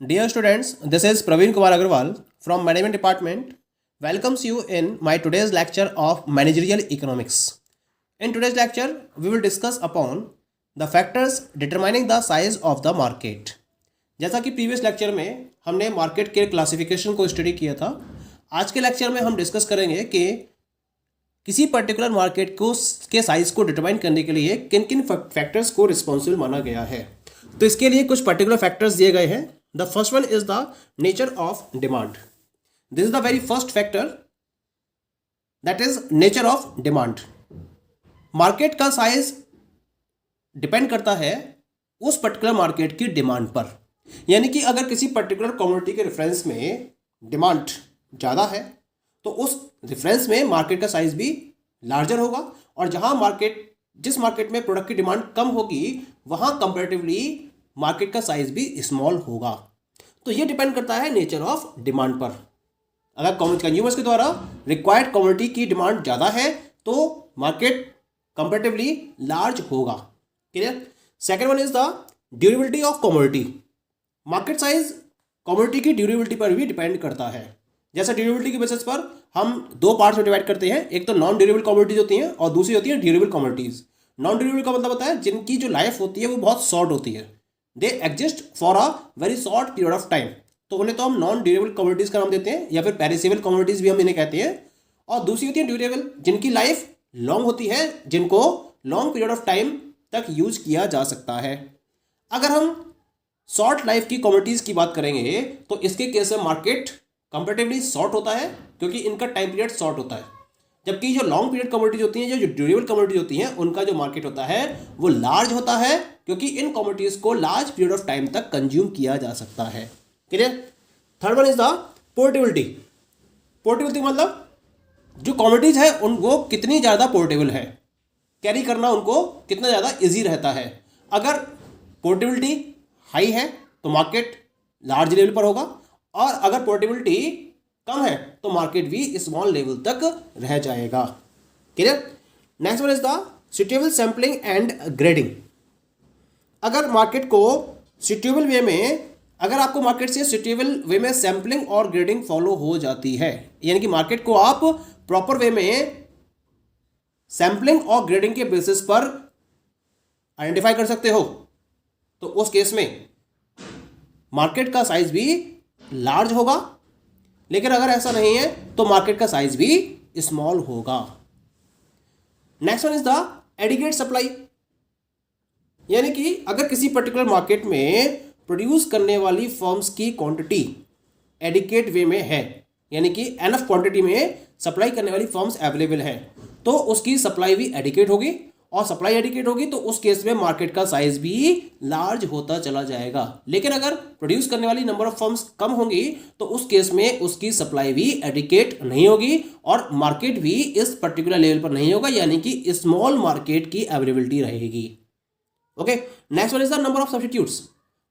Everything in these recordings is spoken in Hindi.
Dear students, this is Praveen Kumar Agarwal from Management Department. Welcomes you in my today's lecture of Managerial Economics. In today's lecture, we will discuss upon the factors determining the size of the market. जैसा कि प्रीवियस लेक्चर में हमने मार्केट के क्लासिफिकेशन को स्टडी किया था, आज के लेक्चर में हम डिस्कस करेंगे कि किसी पर्टिकुलर मार्केट को के साइज को डिटरमाइन करने के लिए किन किन फैक्टर्स को रिस्पॉन्सिबल माना गया है। तो इसके लिए कुछ पर्टिकुलर फैक्टर्स दिए गए हैं। The first one is the nature of demand. This is the very first factor, that is nature of demand. Market का साइज डिपेंड करता है उस पर्टिकुलर मार्केट की डिमांड पर। यानी कि अगर किसी पर्टिकुलर कमोडिटी के रेफरेंस में डिमांड ज़्यादा है तो उस रेफरेंस में मार्केट का साइज भी लार्जर होगा, और जिस मार्केट में प्रोडक्ट की डिमांड कम होगी वहाँ कंपैरेटिवली मार्केट का साइज भी स्मॉल होगा। तो ये डिपेंड करता है नेचर ऑफ डिमांड पर। अगर कंज्यूमर्स के द्वारा रिक्वायर्ड कमोडिटी की डिमांड ज़्यादा है तो मार्केट कंपैरेटिवली लार्ज होगा। Clear. Second one is the durability of commodity. Market size commodity की ड्यूरेबिलिटी पर भी डिपेंड करता है। जैसा ड्यूरेबिलिटी के बेसिस पर हम दो पार्ट्स में डिवाइड करते हैं, एक तो नॉन ड्यूरेबल कमोडिटीज होती हैं और दूसरी होती है ड्यूरेबल कमोडिटीज। नॉन ड्यूरेबल का मतलब होता है जिनकी जो लाइफ होती है वो बहुत शॉर्ट होती है, they exist for a very short period of time. तो उन्हें तो हम नॉन ड्यूरेबल कमोडिटीज का नाम देते हैं, या फिर पेरिसेबल कमोडिटीज भी हम इन्हें कहते हैं। और दूसरी होती है ड्यूरेबल, जिनकी लाइफ लॉन्ग होती है, जिनको लॉन्ग पीरियड ऑफ टाइम तक यूज किया जा सकता है। अगर हम शॉर्ट लाइफ की कमोडिटीज की बात करेंगे तो इसके केस में मार्केट कंपेरेटिवली शॉर्ट होता है क्योंकि इनका टाइम पीरियड शॉर्ट होता है, जबकि जो लॉन्ग पीरियड कमोडिटीज होती हैं, जो ड्यूरेबल कमोडिटीज होती हैं, उनका जो मार्केट होता है वो लार्ज होता है क्योंकि इन कमोडिटीज को लार्ज पीरियड ऑफ टाइम तक कंज्यूम किया जा सकता है। Clear. Third one is the portability. Portability मतलब जो कमोडिटीज है वो कितनी ज़्यादा पोर्टेबल है, कैरी करना उनको कितना ज़्यादा ईजी रहता है। अगर पोर्टेबिलिटी हाई है तो मार्केट लार्ज लेवल पर होगा, और अगर पोर्टेबिलिटी कम है तो मार्केट भी स्मॉल लेवल तक रह जाएगा। Clear. Next one is the suitable sampling and grading. अगर मार्केट को सुटेबल वे में, अगर आपको मार्केट से सुटेबल वे में सैम्पलिंग और ग्रेडिंग फॉलो हो जाती है, यानी कि मार्केट को आप प्रॉपर वे में सैम्पलिंग और ग्रेडिंग के बेसिस पर आइडेंटिफाई कर सकते हो, तो उस केस में मार्केट का साइज भी लार्ज होगा। लेकिन अगर ऐसा नहीं है तो मार्केट का साइज भी स्मॉल होगा। Next one is the adequate supply. यानी कि अगर किसी पर्टिकुलर मार्केट में प्रोड्यूस करने वाली फर्म्स की क्वांटिटी एडिक्वेट वे में है, यानी कि एनफ क्वांटिटी में सप्लाई करने वाली फर्म्स अवेलेबल है, तो उसकी सप्लाई भी एडिक्वेट होगी, और सप्लाई एडिक्वेट होगी तो उस केस में मार्केट का साइज भी लार्ज होता चला जाएगा। लेकिन अगर प्रोड्यूस करने वाली नंबर ऑफ फर्म्स कम होंगी तो उस केस में उसकी सप्लाई भी एडिक्वेट नहीं होगी और मार्केट भी इस पर्टिकुलर लेवल पर नहीं होगा, यानी कि स्मॉल मार्केट की अवेलेबिलिटी रहेगी। Okay. Next one is the number of substitutes.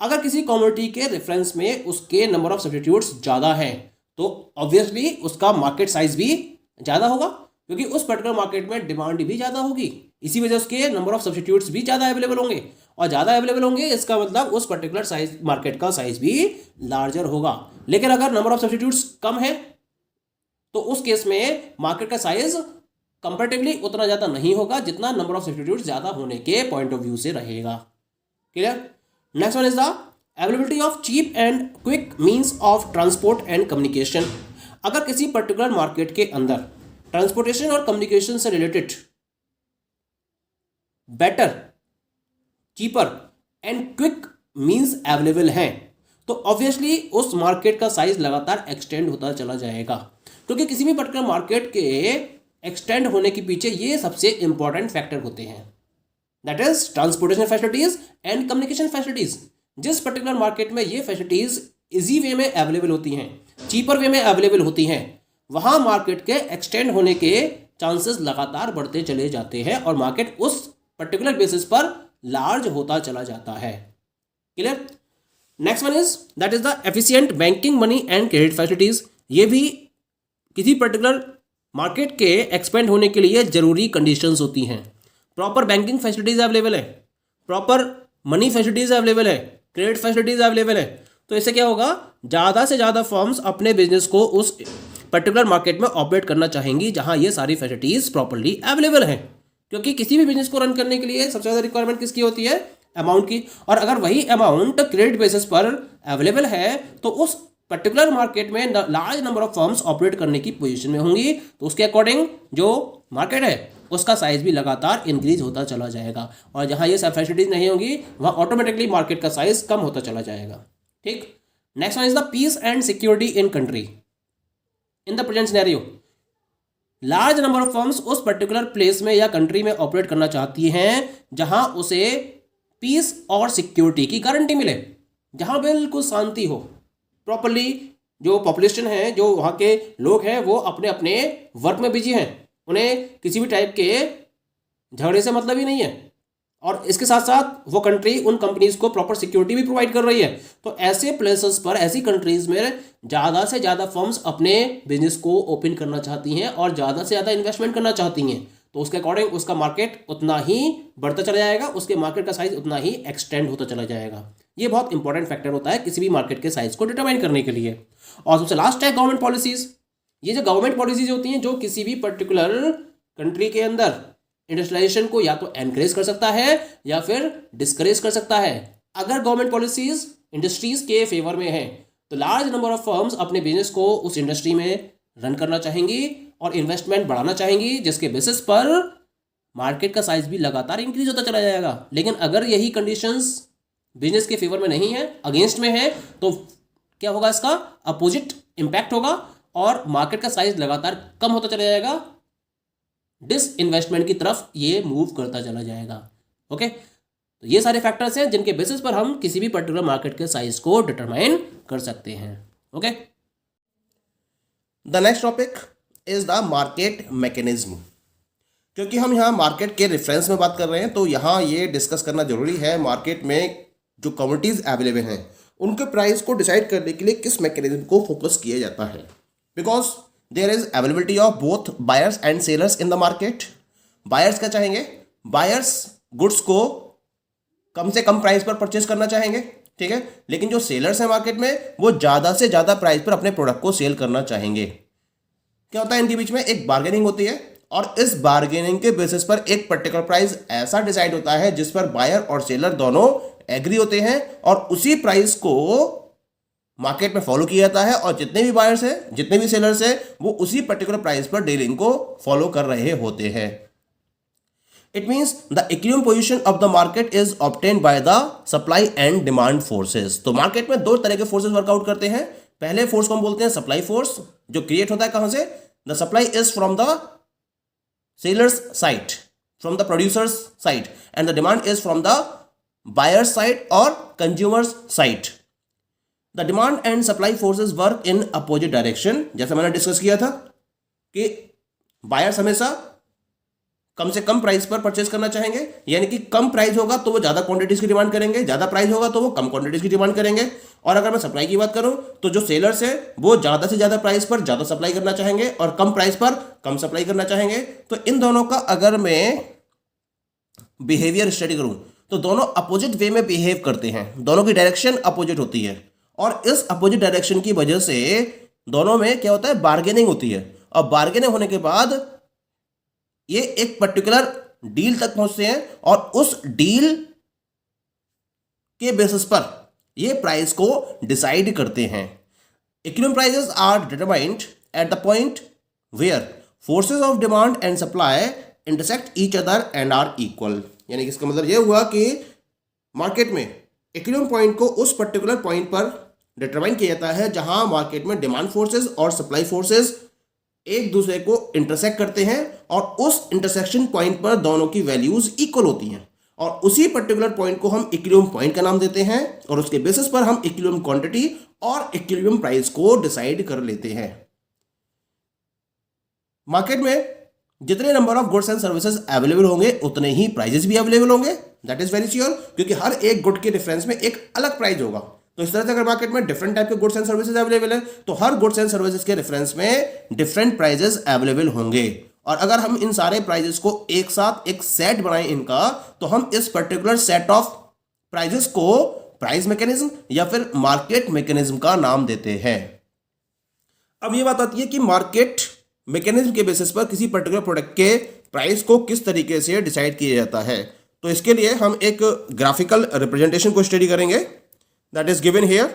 अगर किसी कमोडिटी के रेफरेंस में उसके नंबर ऑफ सब्स्टिट्यूट्स ज़्यादा हैं तो ऑब्वियसली उसका मार्केट साइज भी ज़्यादा होगा, क्योंकि उस पर्टिकुलर मार्केट में डिमांड भी ज़्यादा होगी, इसी वजह से उसके नंबर ऑफ सब्स्टिट्यूट्स भी ज़्यादा अवेलेबल होंगे, और ज़्यादा अवेलेबल होंगे इसका मतलब उस पर्टिकुलर साइज मार्केट का साइज भी लार्जर होगा। लेकिन अगर नंबर ऑफ सब्स्टिट्यूट्स कम है तो उस केस में मार्केट का साइज कंपैरेटिवली उतना ज़्यादा नहीं होगा जितना नंबर ऑफ सब्स्टिट्यूट्स ज़्यादा होने के पॉइंट ऑफ व्यू से रहेगा। Clear. Next one is the availability of cheap and quick means of transport and communication. अगर किसी पर्टिकुलर मार्केट के अंदर ट्रांसपोर्टेशन और कम्युनिकेशन से related better, cheaper and quick means available हैं तो ऑब्वियसली उस मार्केट का साइज लगातार एक्सटेंड होता चला जाएगा, क्योंकि किसी भी पर्टिकुलर मार्केट के एक्सटेंड होने के पीछे ये सबसे इंपॉर्टेंट फैक्टर होते हैं, that is transportation facilities and communication facilities. जिस पर्टिकुलर मार्केट में ये फैसिलिटीज इजी वे में अवेलेबल होती हैं, चीपर वे में अवेलेबल होती हैं, वहाँ मार्केट के एक्सटेंड होने के चांसेस लगातार बढ़ते चले जाते हैं और मार्केट उस पर्टिकुलर बेसिस पर लार्ज होता चला जाता है। Clear. Next one is that is the efficient banking money and credit facilities. ये भी किसी पर्टिकुलर मार्केट के एक्सपेंड होने के लिए जरूरी कंडीशंस होती हैं। प्रॉपर बैंकिंग फैसिलिटीज अवेलेबल है, प्रॉपर मनी फैसिलिटीज अवेलेबल है, क्रेडिट फैसिलिटीज अवेलेबल है, तो इससे क्या होगा, ज़्यादा से ज़्यादा फर्म्स अपने बिजनेस को उस पर्टिकुलर मार्केट में ऑपरेट करना चाहेंगी जहां ये सारी फैसिलिटीज़ प्रॉपर्ली अवेलेबल हैं। क्योंकि किसी भी बिजनेस को रन करने के लिए सबसे ज़्यादा रिक्वायरमेंट किसकी होती है, अमाउंट की। और अगर वही अमाउंट क्रेडिट बेसिस पर अवेलेबल है तो उस पर्टिकुलर मार्केट में large number of firms operate करने की पोजीशन में होंगी, तो उसके अकॉर्डिंग जो मार्केट है उसका साइज भी लगातार इंक्रीज होता चला जाएगा। और जहां ये सब फैसिलिटीज नहीं होंगी वहां ऑटोमेटिकली मार्केट का साइज कम होता चला जाएगा। ठीक, next one is the peace and security in country. In the present scenario large number of firms उस पर्टिकुलर प्लेस में या कंट्री में ऑपरेट करना चाहती हैं जहां उसे पीस और सिक्योरिटी की गारंटी मिले, जहां बिल्कुल शांति हो, प्रॉपर्ली जो पॉपुलेशन है, जो वहाँ के लोग हैं वो अपने अपने वर्क में बिजी हैं, उन्हें किसी भी टाइप के झगड़े से मतलब ही नहीं है, और इसके साथ साथ वो कंट्री उन कंपनीज को प्रॉपर सिक्योरिटी भी प्रोवाइड कर रही है। तो ऐसे प्लेसेस पर, ऐसी कंट्रीज में ज़्यादा से ज़्यादा फर्म्स अपने बिजनेस को ओपन करना चाहती हैं और ज़्यादा से ज़्यादा इन्वेस्टमेंट करना चाहती हैं। तो उसके अकॉर्डिंग उसका मार्केट उतना ही बढ़ता चला जाएगा, उसके मार्केट का साइज उतना ही एक्सटेंड होता चला जाएगा। ये बहुत इंपॉर्टेंट फैक्टर होता है किसी भी मार्केट के साइज को डिटरमाइन करने के लिए। और सबसे लास्ट है गवर्नमेंट पॉलिसीज। ये जो गवर्नमेंट पॉलिसीज होती हैं जो किसी भी पर्टिकुलर कंट्री के अंदर इंडस्ट्रियलाइजेशन को या तो एनकरेज कर सकता है या फिर डिस्करेज कर सकता है। अगर गवर्नमेंट पॉलिसीज इंडस्ट्रीज के फेवर में है तो लार्ज नंबर ऑफ फर्म्स अपने बिजनेस को उस इंडस्ट्री में रन करना चाहेंगी और इन्वेस्टमेंट बढ़ाना चाहेंगी, जिसके बेसिस पर मार्केट का साइज भी लगातार इंक्रीज होता चला जाएगा। लेकिन अगर यही कंडीशंस बिजनेस के फेवर में नहीं है, अगेंस्ट में है, तो क्या होगा, इसका अपोजिट इंपैक्ट होगा और मार्केट का साइज लगातार कम होता चला जाएगा, डिस इन्वेस्टमेंट की तरफ ये मूव करता चला जाएगा। ओके, तो ये सारे फैक्टर्स हैं जिनके बेसिस पर हम किसी भी पर्टिकुलर मार्केट के साइज को डिटरमाइन कर सकते हैं। Okay, the next topic is the market mechanism. क्योंकि हम यहाँ मार्केट के रेफरेंस में बात कर रहे हैं तो यहाँ ये डिस्कस करना जरूरी है, मार्केट में जो कमोडिटीज अवेलेबल हैं उनके प्राइस को डिसाइड करने के लिए किस मैकेनिज्म को फोकस किया जाता है। Because there is availability of both buyers and sellers in the market. Buyers क्या चाहेंगे, बायर्स गुड्स को कम से कम प्राइस पर परचेस करना चाहेंगे, ठीक है, लेकिन जो सेलर्स हैं मार्केट में वो ज़्यादा से ज़्यादा प्राइस पर अपने प्रोडक्ट को सेल करना चाहेंगे। क्या होता है, इनके बीच में एक बार्गेनिंग होती है और इस बार्गेनिंग के बेसिस पर एक पर्टिकुलर प्राइस ऐसा डिसाइड होता है जिस पर बायर और सेलर दोनों एग्री होते हैं और उसी प्राइस को मार्केट में फॉलो किया जाता है और जितने भी बायर्स हैं, जितने भी सेलर्स हैं, वो उसी पर्टिकुलर प्राइस पर डीलिंग को फॉलो कर रहे होते हैं। It means the equilibrium position of the market is obtained by the supply and demand forces. तो मार्केट में दो तरह के फोर्सेस वर्कआउट करते हैं। पहले फोर्स को हम बोलते हैं सप्लाई फोर्स, जो क्रिएट होता है कहां से, the supply is from the sellers side, from the producers side, and the demand is from the buyers side और consumers side. The demand and supply forces work in opposite direction. जैसे मैंने डिस्कस किया था कि बायर्स हमेशा कम से कम प्राइस पर परचेस करना चाहेंगे, यानी कि कम प्राइस होगा तो वो ज्यादा क्वांटिटीज की डिमांड करेंगे, ज्यादा प्राइस होगा तो वो कम क्वांटिटीज की डिमांड करेंगे। और अगर मैं सप्लाई की बात करूं तो जो सेलर्स है वो ज्यादा से ज्यादा प्राइस पर ज्यादा सप्लाई करना चाहेंगे और कम प्राइस पर कम सप्लाई करना चाहेंगे। तो इन दोनों का अगर मैं बिहेवियर स्टडी करूं तो दोनों अपोजिट वे में बिहेव करते हैं, दोनों की डायरेक्शन अपोजिट होती है और इस अपोजिट डायरेक्शन की वजह से दोनों में क्या होता है, बार्गेनिंग होती है और बार्गेनिंग होने के बाद ये एक पर्टिकुलर डील तक पहुंचते हैं और उस डील के बेसिस पर ये प्राइस को डिसाइड करते हैं। Equilibrium prices are determined at the point where forces of demand and supply intersect each other and are equal. यानी कि इसका मतलब यह हुआ कि मार्केट में इक्विलिब्रियम पॉइंट को उस पर्टिकुलर पॉइंट पर डिटरमाइन किया जाता है जहां मार्केट में डिमांड फोर्सेस और सप्लाई फोर्सेस एक दूसरे को इंटरसेक्ट करते हैं और उस इंटरसेक्शन पॉइंट पर दोनों की वैल्यूज इक्वल होती हैं और उसी पर्टिकुलर पॉइंट को हम इक्विलिब्रियम पॉइंट का नाम देते हैं और उसके बेसिस पर हम इक्विलिब्रियम क्वांटिटी और इक्विलिब्रियम प्राइस को डिसाइड कर लेते हैं। मार्केट में जितने number of goods and services available होंगे उतने ही प्राइजेस भी अवेलेबल होंगे, दैट इज वेरी श्योर, क्योंकि हर एक गुड के रेफरेंस में एक अलग प्राइस होगा। तो इस तरह से अगर मार्केट में डिफरेंट टाइप के गुड्स एंड सर्विसेज अवेलेबल है तो हर गुड्स एंड सर्विसेज के रेफरेंस में डिफरेंट प्राइजेस अवेलेबल होंगे और अगर हम इन सारे प्राइजेस को एक साथ एक सेट बनाएं इनका तो हम इस पर्टिकुलर सेट ऑफ प्राइजेस को प्राइस मैकेनिज्म या फिर मार्केट मैकेनिज्म का नाम देते हैं। अब ये बात आती है कि मार्केट मैकेनिज्म के बेसिस पर किसी पर्टिकुलर प्रोडक्ट के प्राइस को किस तरीके से डिसाइड किया जाता है। तो इसके लिए हम एक ग्राफिकल रिप्रेजेंटेशन को स्टडी करेंगे, that is given here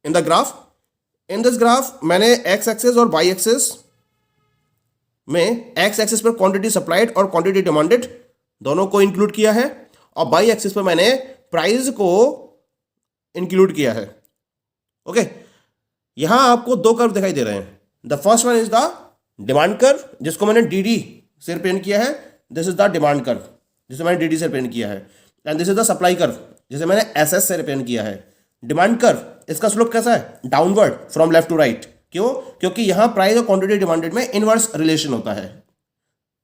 in the graph. In this graph मैंने एक्स एक्सिस और वाई एक्सिस में एक्स एक्सिस पर क्वांटिटी सप्लाइड और क्वांटिटी डिमांडेड दोनों को इंक्लूड किया है, और वाई एक्सिस पर मैंने प्राइस को इंक्लूड किया है। ओके, यहां आपको दो कर्व दिखाई दे रहे हैं। The first one is the demand curve, जिसको मैंने डी से रिप्रेजेंट किया है। This is the demand curve, जिसे मैंने डी से रिप्रेजेंट किया है। And this is the supply curve, जिसे मैंने एस से रिप्रेजेंट किया है। डिमांड कर्व, इसका स्लोप कैसा है? Downward from left to right. क्यों? क्योंकि यहां प्राइस और क्वांटिटी डिमांडेड में इनवर्स रिलेशन होता है।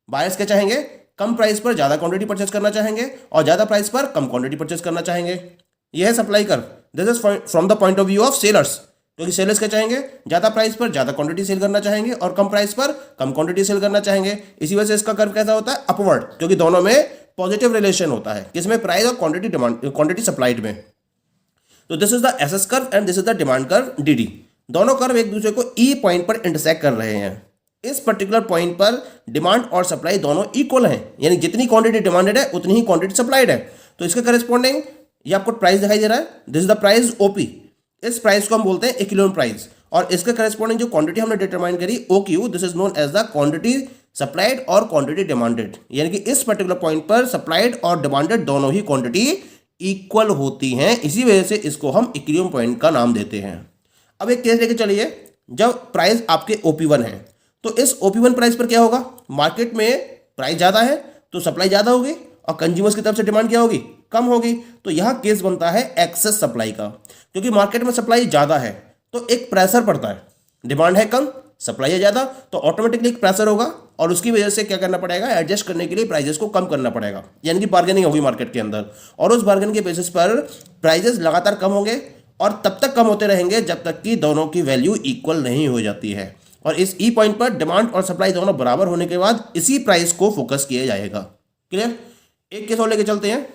बायर्स क्या चाहेंगे? कम प्राइस पर ज्यादा क्वांटिटी परचेस करना चाहेंगे और ज्यादा प्राइस पर कम क्वांटिटी परचेस करना चाहेंगे। यह है supply curve. This is from the point of view of sellers, क्योंकि सेलर्स क्या चाहेंगे? ज्यादा प्राइस पर ज्यादा क्वांटिटी सेल करना चाहेंगे और कम प्राइस पर कम क्वांटिटी सेल करना चाहेंगे। इसी वजह से इसका कर्व कैसा होता है? अपवर्ड, क्योंकि दोनों में पॉजिटिव रिलेशन होता है। किसमें? प्राइस और क्वांटिटी डिमांड, क्वांटिटी सप्लाइड में। तो this is the SS curve and this is the demand curve DD. दोनों कर्व एक दूसरे को ई पॉइंट पर इंटरसेक्ट कर रहे हैं। इस पर्टिकुलर पॉइंट पर डिमांड और सप्लाई दोनों इक्वल हैं, यानी जितनी क्वांटिटी डिमांडेड है उतनी ही क्वांटिटी सप्लाइड है। तो इसके करेस्पॉन्डिंग ये आपको प्राइस दिखाई दे रहा है। This is the price OP. इस प्राइस को हम बोलते हैं इक्विलिब्रियम प्राइस, और इसके करेस्पॉन्डिंग जो क्वांटिटी हमने डिटरमाइन करी O Q, this is known as the quantity supplied और क्वांटिटी डिमांडेड। यानी कि इस पर्टिकुलर पॉइंट पर सप्लाइड और डिमांडेड दोनों ही क्वांटिटी इक्वल होती हैं, इसी वजह से इसको हम इक्विलिब्रियम पॉइंट का नाम देते हैं। अब एक केस लेके चलिए, जब प्राइस आपके OP1 है, तो इस OP1 प्राइस पर क्या होगा? मार्केट में प्राइस ज़्यादा है तो सप्लाई ज़्यादा होगी और कंज्यूमर्स की तरफ से डिमांड क्या होगी? कम होगी। तो यहाँ केस बनता है एक्सेस सप्लाई का, क्योंकि मार्केट में सप्लाई ज़्यादा है तो एक प्रेशर पड़ता है। डिमांड है कम, सप्लाई है ज़्यादा, तो ऑटोमेटिकली एक प्रेशर होगा और उसकी वजह से क्या करना पड़ेगा? एडजस्ट करने के लिए प्राइजेस को कम करना पड़ेगा, यानी कि बार्गेनिंग होगी मार्केट के अंदर, और उस बार्गेनिंग के बेसिस पर प्राइजेस लगातार कम होंगे और तब तक कम होते रहेंगे जब तक कि दोनों की वैल्यू इक्वल नहीं हो जाती है। और इस ई पॉइंट पर डिमांड और सप्लाई दोनों बराबर होने के बाद इसी प्राइस को फोकस किया जाएगा। क्लियर? एक केस और लेके चलते हैं।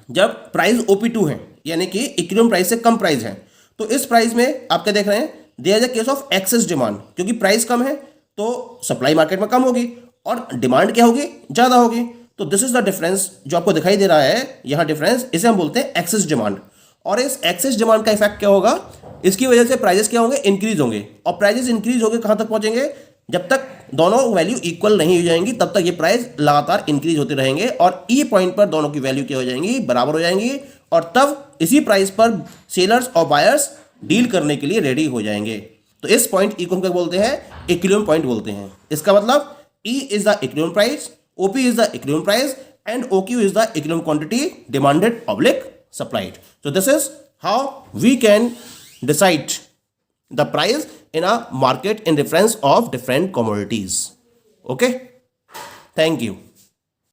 जब प्राइस OP2 है, यानी कि इक्विलिब्रियम प्राइस से कम प्राइस है, तो इस प्राइस में आप क्या देख रहे हैं? There is a case of excess demand, क्योंकि प्राइस कम है तो सप्लाई मार्केट में कम होगी और डिमांड क्या होगी? ज़्यादा होगी। तो दिस इज द डिफरेंस जो आपको दिखाई दे रहा है यहाँ डिफरेंस, इसे हम बोलते हैं एक्सेस डिमांड। और इस एक्सेस डिमांड का इफेक्ट क्या होगा? इसकी वजह से प्राइजेस क्या होंगे? इंक्रीज होंगे, और प्राइजेस इंक्रीज होंगे कहाँ तक पहुंचेंगे? जब तक दोनों वैल्यू इक्वल नहीं हो जाएंगी तब तक ये प्राइस लगातार इंक्रीज होते रहेंगे और ई पॉइंट पर दोनों की वैल्यू क्या हो जाएंगी? बराबर हो जाएंगी, और तब इसी प्राइस पर सेलर्स और बायर्स डील करने के लिए रेडी हो जाएंगे। तो इस पॉइंट ई को हम क्या बोलते हैं? इक्विलिब्रियम पॉइंट बोलते हैं। इसका मतलब E is the equilibrium price, OP is the equilibrium price and OQ is the equilibrium quantity demanded public supplied. So this is how we can decide the price in a market in reference of different commodities. Okay, thank you.